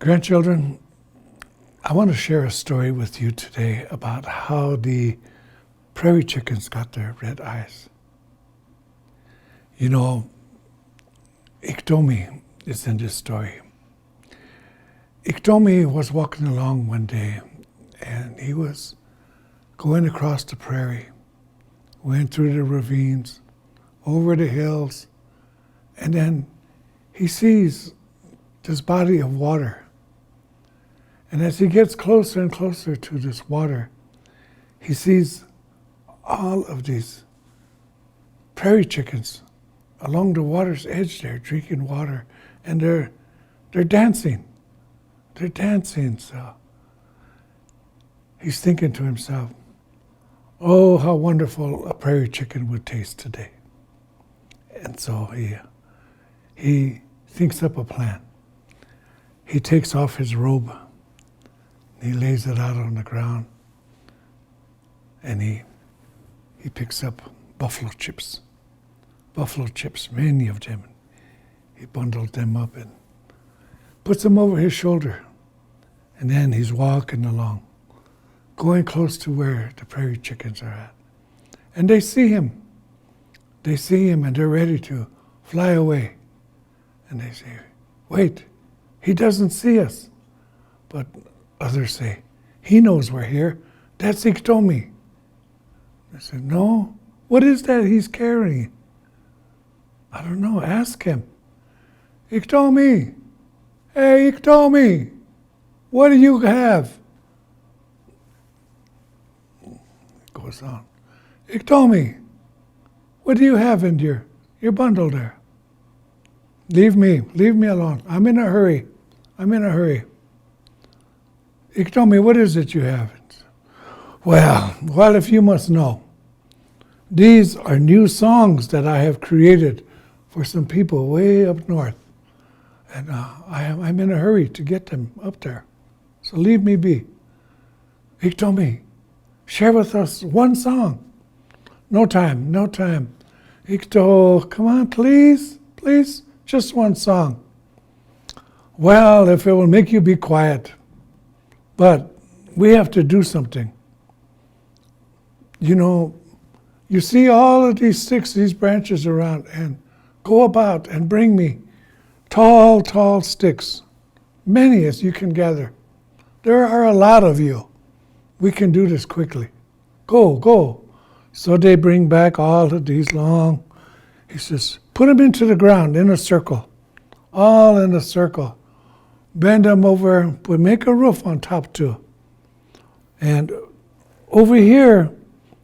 Grandchildren, I want to share a story with you today about how the prairie chickens got their red eyes. You know, Iktomi is in this story. Iktomi was walking along one day and he was going across the prairie, went through the ravines, over the hills, and then he sees this body of water. And as he gets closer and closer to this water, he sees all of these prairie chickens along the water's edge there, drinking water, and they're dancing. They're dancing, so he's thinking to himself, oh, how wonderful a prairie chicken would taste today. And so he thinks up a plan. He takes off his robe, he lays it out on the ground, and he picks up buffalo chips, many of them. He bundled them up and puts them over his shoulder. And then he's walking along, going close to where the prairie chickens are at. And they see him. They see him and they're ready to fly away. And they say, wait, he doesn't see us. But others say, he knows we're here. That's Iktomi. They said, no, what is that he's carrying? I don't know, ask him. Iktomi, hey Iktomi, what do you have? It goes on. Iktomi, what do you have in your bundle there? Leave me alone. I'm in a hurry. Iktomi, what is it you have? Well, if you must know, these are new songs that I have created for some people way up north. And I'm in a hurry to get them up there. So leave me be. Iktomi, share with us one song. No time. Ikto, come on, please, just one song. Well, if it will make you be quiet, but we have to do something. You know, you see all of these sticks, these branches around, and go about and bring me tall sticks, many as you can gather. There are a lot of you. We can do this quickly. Go. So they bring back all of these long, he says, put them into the ground in a circle, all in a circle. Bend them over, but make a roof on top too. And over here,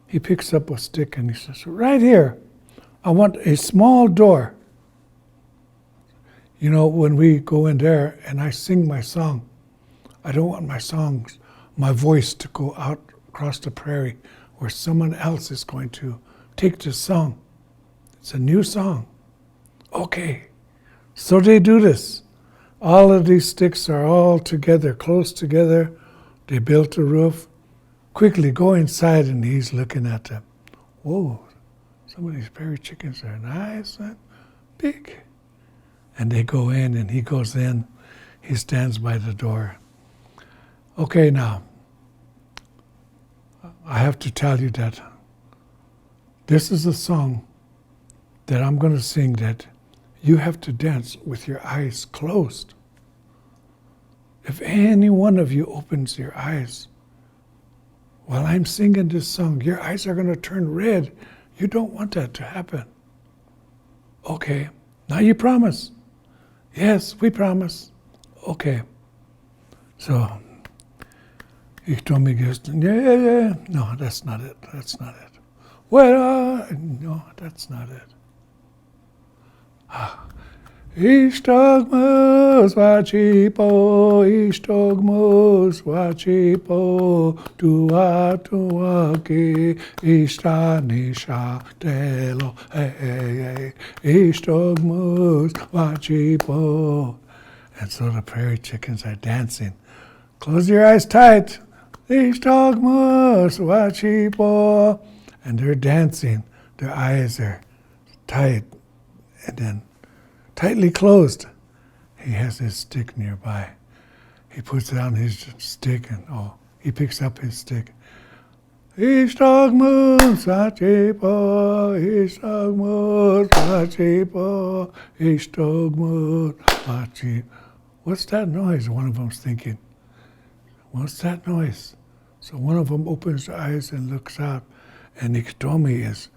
he picks up a stick and he says, right here, I want a small door. You know, when we go in there and I sing my song, I don't want my voice to go out across the prairie where someone else is going to take this song. It's a new song. Okay, so they do this. All of these sticks are all together, close together. They built a roof. Quickly go inside, and he's looking at them. Whoa, some of these prairie chickens are nice and big. And they go in, and he goes in. He stands by the door. Okay, now, I have to tell you that this is a song that I'm going to sing that you have to dance with your eyes closed. If any one of you opens your eyes while I'm singing this song, your eyes are going to turn red. You don't want that to happen. Okay, now you promise. Yes, we promise. Okay. So, Iktomi goes, yeah. No, that's not it. Well, no, that's not it. Istogmus wachipo, tua ki, istanisha telo, Istogmus wachipo. And so the prairie chickens are dancing. Close your eyes tight. Istogmus wachipo. And they're dancing. Their eyes are tight and then tightly closed. He has his stick nearby. He puts down his stick and he picks up his stick. Istagmun sachipa, istagmun sachipa, istagmun sachipa. What's that noise? One of them's thinking. What's that noise? So one of them opens their eyes and looks out, and Iktomi is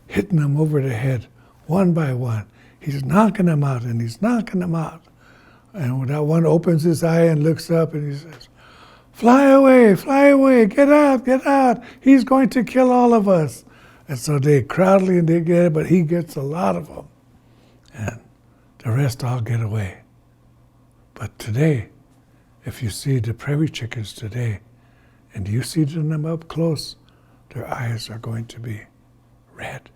hitting them over the head, one by one. He's knocking them out, and he's knocking them out. And when that one opens his eye and looks up, and he says, fly away, get out, he's going to kill all of us. And so they crowdly and they get it, but he gets a lot of them. And the rest all get away. But today, if you see the prairie chickens today, and you see them up close, their eyes are going to be red.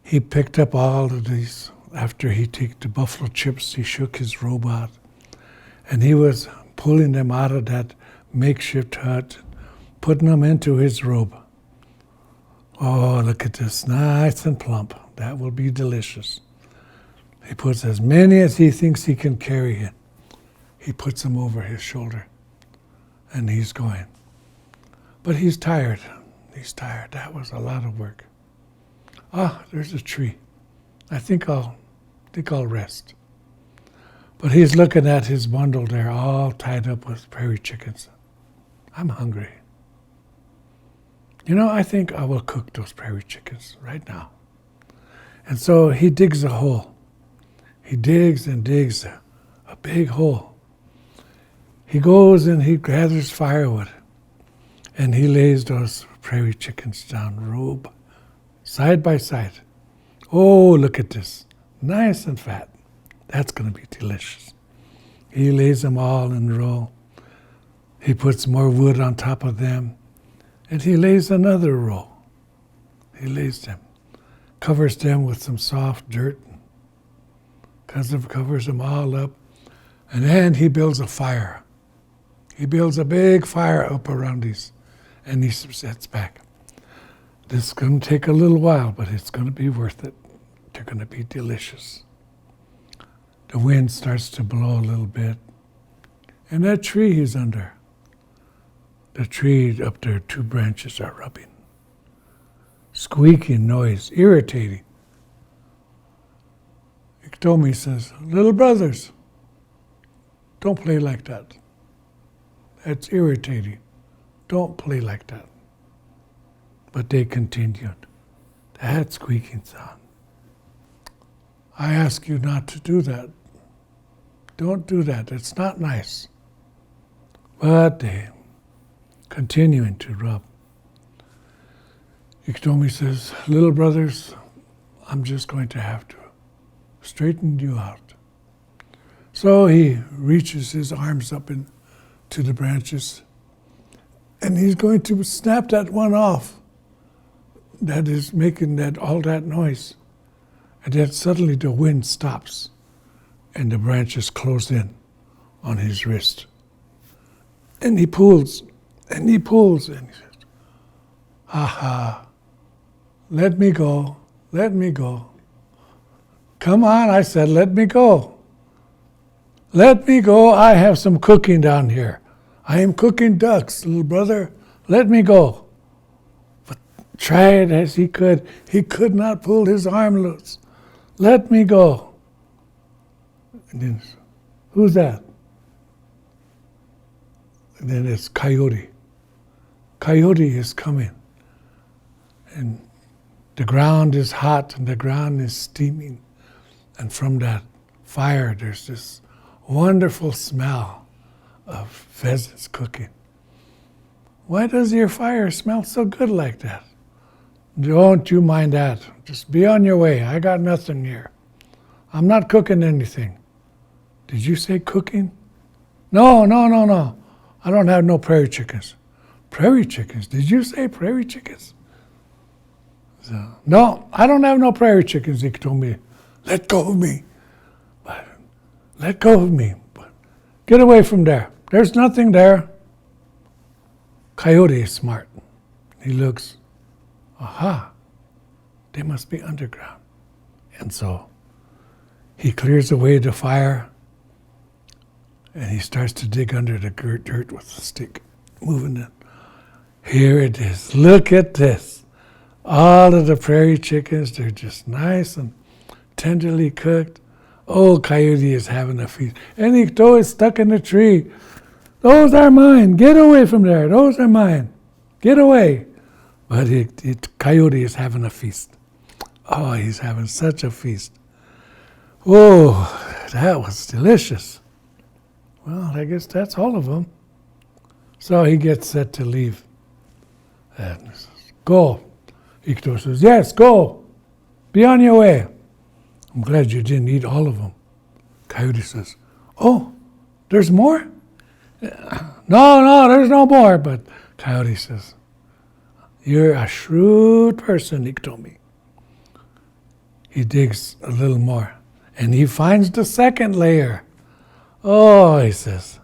He picked up all of these. After he took the buffalo chips, he shook his robe out, and he was pulling them out of that makeshift hut, putting them into his robe. Oh, look at this, nice and plump. That will be delicious. He puts as many as he thinks he can carry in. He puts them over his shoulder, and he's going. But he's tired. He's tired. That was a lot of work. There's a tree. I think I'll rest. But he's looking at his bundle there, all tied up with prairie chickens. I'm hungry. I think I will cook those prairie chickens right now. And so he digs a hole. He digs and digs a big hole. He goes and he gathers firewood, and he lays those prairie chickens down, side by side. Oh, look at this. Nice and fat. That's going to be delicious. He lays them all in a row. He puts more wood on top of them, and he lays another row. He lays them, covers them with some soft dirt, covers them all up, and then he builds a fire. He builds a big fire up around these, and he sets back. This is going to take a little while, but it's going to be worth it. They're going to be delicious. The wind starts to blow a little bit, and that tree he's under, the tree up there, 2 branches are rubbing. Squeaking noise, irritating. Iktomi says, little brothers, don't play like that. That's irritating. Don't play like that. But they continued. That squeaking sound. I ask you not to do that. Don't do that. It's not nice. But they continuing to rub. Iktomi says, little brothers, I'm just going to have to straighten you out. So he reaches his arms up into the branches, and he's going to snap that one off that is making all that noise. And then suddenly the wind stops, and the branches close in on his wrist. And he pulls, and he pulls, and he says, aha, let me go, let me go. Come on, I said, let me go. Let me go, I have some cooking down here. I am cooking ducks, little brother, let me go. But try it as he could not pull his arm loose. Let me go. And then, who's that? And then it's Coyote. Coyote is coming. And the ground is hot and the ground is steaming. And from that fire, there's this wonderful smell of pheasants cooking. Why does your fire smell so good like that? Don't you mind that. Just be on your way. I got nothing here. I'm not cooking anything. Did you say cooking? No. I don't have no prairie chickens. Prairie chickens? Did you say prairie chickens? So, no, I don't have no prairie chickens, Iktomi. Let go of me. Let go of me. Get away from there. There's nothing there. Coyote is smart. He looks, aha, they must be underground. And so he clears away the fire, And he starts to dig under the dirt with the stick, moving it. Here it is. Look at this. All of the prairie chickens, they're just nice and tenderly cooked. Oh, Coyote is having a feast. And Ikto is stuck in the tree. Those are mine. Get away from there. Those are mine. Get away. But Coyote is having a feast. Oh, he's having such a feast. Oh, that was delicious. Well, I guess that's all of them. So he gets set to leave. And he says, go. Ikto says, yes, go. Be on your way. I'm glad you didn't eat all of them. Coyote says, oh, there's more? No, there's no more. But Coyote says, you're a shrewd person, Iktomi. He digs a little more, and he finds the second layer. Oh, he says,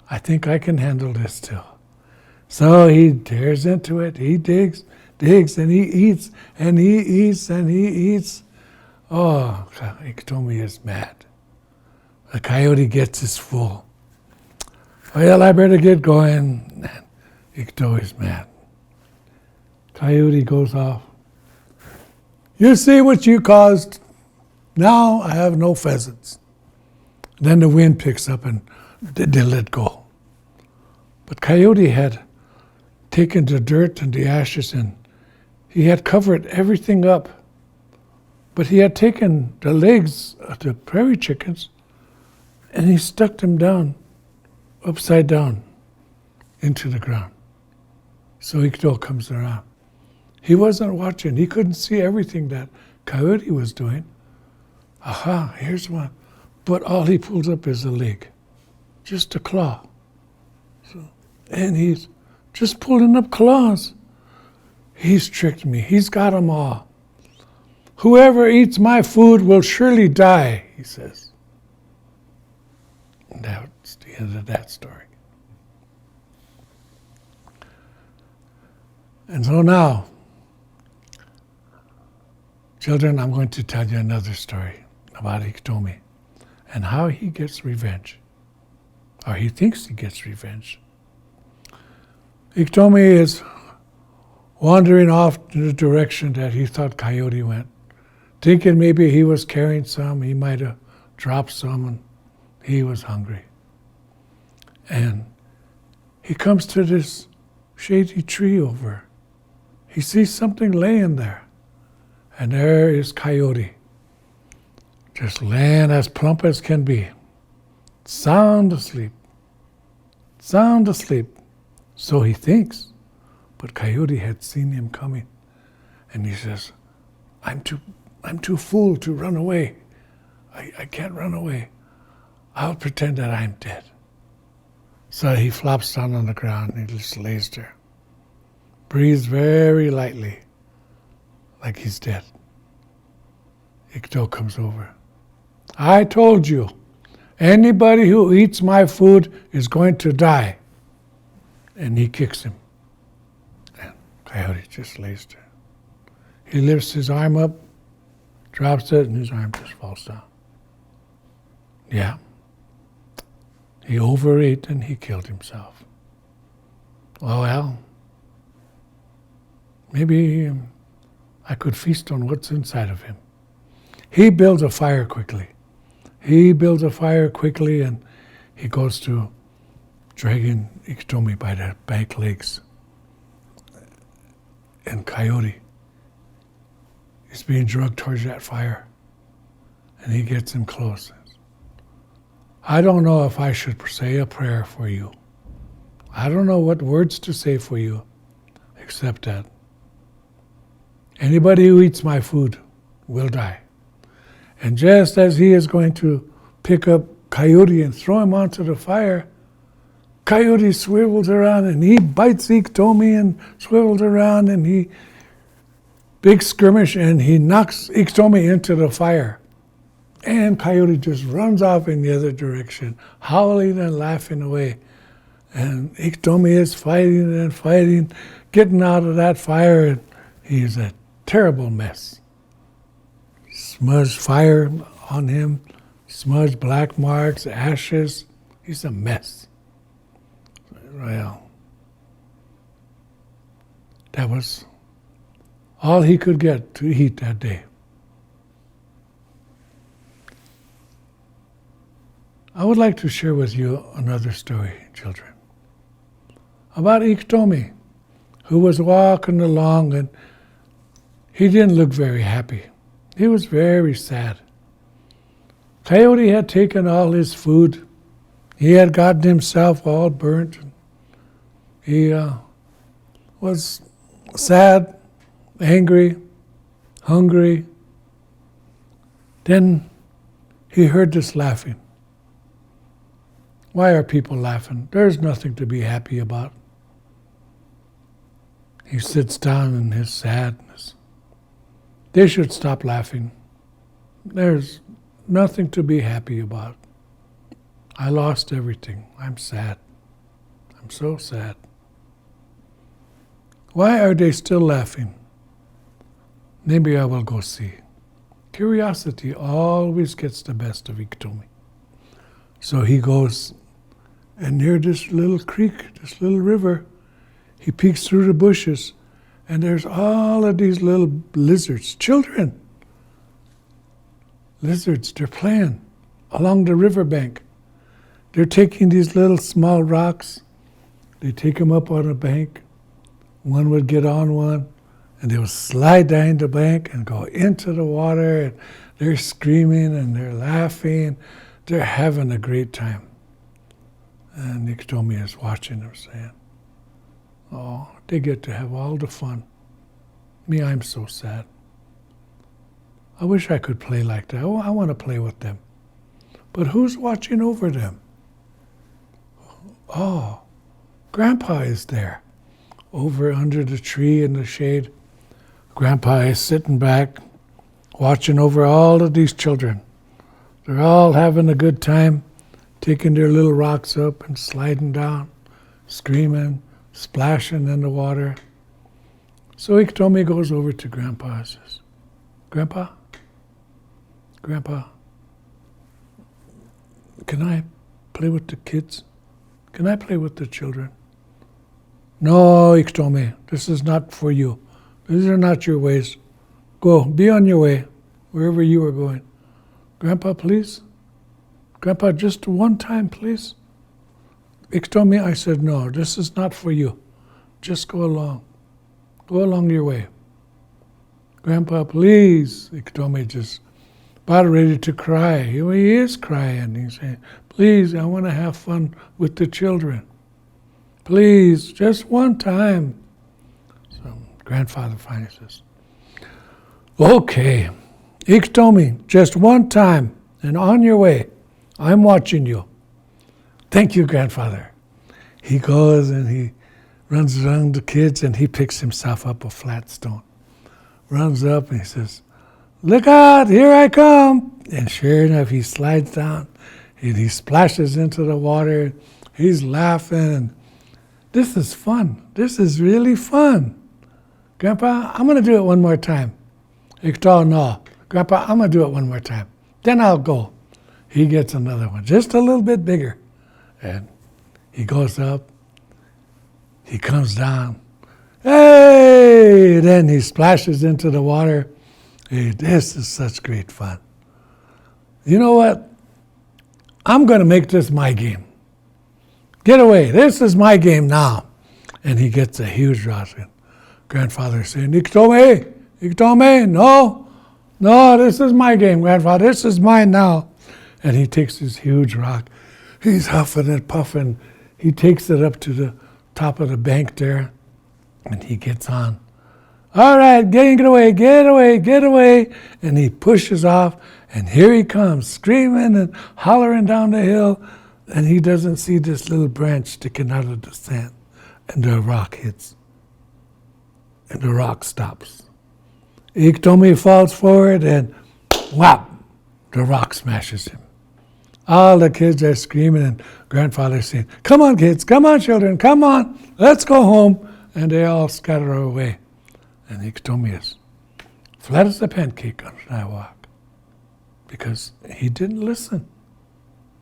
I think I can handle this too. So he tears into it. He digs, and he eats, and he eats, and he eats. Oh, Iktomi is mad. The Coyote gets his full. Well, I better get going. Ikto is mad. Coyote goes off. You see what you caused. Now I have no pheasants. Then the wind picks up and they let go. But Coyote had taken the dirt and the ashes and he had covered everything up. But he had taken the legs of the prairie chickens and he stuck them down, upside down, into the ground. So Ikto comes around. He wasn't watching. He couldn't see everything that Coyote was doing. Aha, here's one. But all he pulls up is a leg, just a claw. And he's just pulling up claws. He's tricked me. He's got them all. Whoever eats my food will surely die, he says. And that's the end of that story. And so now, children, I'm going to tell you another story about Iktomi and how he gets revenge, or he thinks he gets revenge. Iktomi is wandering off in the direction that he thought Coyote went, thinking maybe he was carrying some, he might have dropped some, and he was hungry. And he comes to this shady tree over. He sees something laying there. And there is Coyote, just laying as plump as can be, sound asleep. So he thinks. But Coyote had seen him coming. And he says, I'm too full to run away. I can't run away. I'll pretend that I'm dead. So he flops down on the ground and he just lays there. Breathes very lightly, like he's dead. Ikto comes over. I told you, anybody who eats my food is going to die. And he kicks him. And Coyote just lays there. He lifts his arm up, drops it, and his arm just falls down. Yeah. He overate and he killed himself. Well, maybe I could feast on what's inside of him. He builds a fire quickly. And he goes to dragging Iktomi by the back legs. And Coyote is being dragged towards that fire. And he gets him close. I don't know if I should say a prayer for you. I don't know what words to say for you, except that anybody who eats my food will die. And just as he is going to pick up Coyote and throw him onto the fire, Coyote swivels around and he bites Iktomi and swivels around and he big skirmish and he knocks Iktomi into the fire. And Coyote just runs off in the other direction, howling and laughing away. And Iktomi is fighting, getting out of that fire, and he's a terrible mess. Smudged fire on him, smudged black marks, ashes. He's a mess. Well, that was all he could get to eat that day. I would like to share with you another story, children, about Iktomi, who was walking along and he didn't look very happy. He was very sad. Coyote had taken all his food. He had gotten himself all burnt. He was sad, angry, hungry. Then he heard this laughing. Why are people laughing? There's nothing to be happy about. He sits down in his sadness. They should stop laughing. There's nothing to be happy about. I lost everything. I'm sad. I'm so sad. Why are they still laughing? Maybe I will go see. Curiosity always gets the best of Iktomi. So he goes, and near this little creek, this little river, he peeks through the bushes, and there's all of these little lizards, children. Lizards, they're playing along the riverbank. They're taking these little small rocks. They take them up on a bank. One would get on one, and they would slide down the bank and go into the water, and they're screaming and they're laughing. They're having a great time. And Iktomi is watching them saying, oh, they get to have all the fun. Me, I'm so sad. I wish I could play like that. Oh, I want to play with them. But who's watching over them? Oh, Grandpa is there. Over under the tree in the shade. Grandpa is sitting back, watching over all of these children. They're all having a good time, taking their little rocks up and sliding down, screaming, splashing in the water. So Iktomi goes over to Grandpa and says, Grandpa, can I play with the kids? Can I play with the children? No, Iktomi, this is not for you. These are not your ways. Go, be on your way, wherever you are going. Grandpa, please? Grandpa, just one time, please? Iktomi, I said, no, this is not for you. Just go along. Go along your way. Grandpa, please. Iktomi just about ready to cry. He is crying. He's saying, please, I want to have fun with the children. Please, just one time. So grandfather finally says, okay, Iktomi, just one time and on your way. I'm watching you. Thank you, grandfather. He goes and he runs around the kids and he picks himself up a flat stone. Runs up and he says, look out, here I come. And sure enough, he slides down and he splashes into the water. He's laughing. And this is fun. This is really fun. Grandpa, I'm going to do it one more time. Iktomi, no. Grandpa, I'm going to do it one more time. Then I'll go. He gets another one, just a little bit bigger. And he goes up. He comes down. Hey! Then he splashes into the water. Hey, this is such great fun. You know what? I'm going to make this my game. Get away. This is my game now. And he gets a huge rock. Grandfather saying, Iktomi, no, this is my game, Grandfather. This is mine now. And he takes this huge rock. He's huffing and puffing. He takes it up to the top of the bank there. And he gets on. All right, get away. And he pushes off. And here he comes, screaming and hollering down the hill. And he doesn't see this little branch sticking out of the sand. And the rock hits. And the rock stops. Iktomi falls forward and whap, the rock smashes him. All the kids are screaming and grandfather's saying, come on kids, come on children, come on, let's go home. And they all scatter away. And Iktomi is flat as a pancake on the sidewalk because he didn't listen.